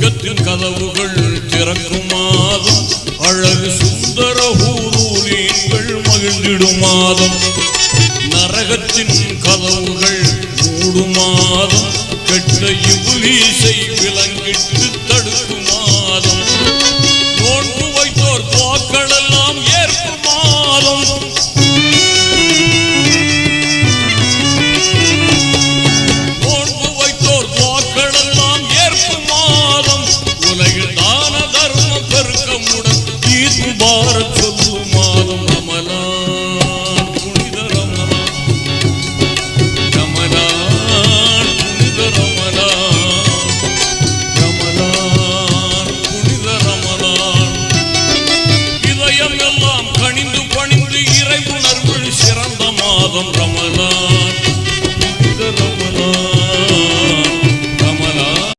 சொர்க்கத்தின் கதவுகள் திறக்கும் மாதம், அழகு சுந்தர ஹூரூரீன்கள் மகிழ்ந்திடும் மாதம். நரகத்தின் கதவுகள் மூடும் மாதம், கெட்ட இப்லீஸை விலங்கிட்டு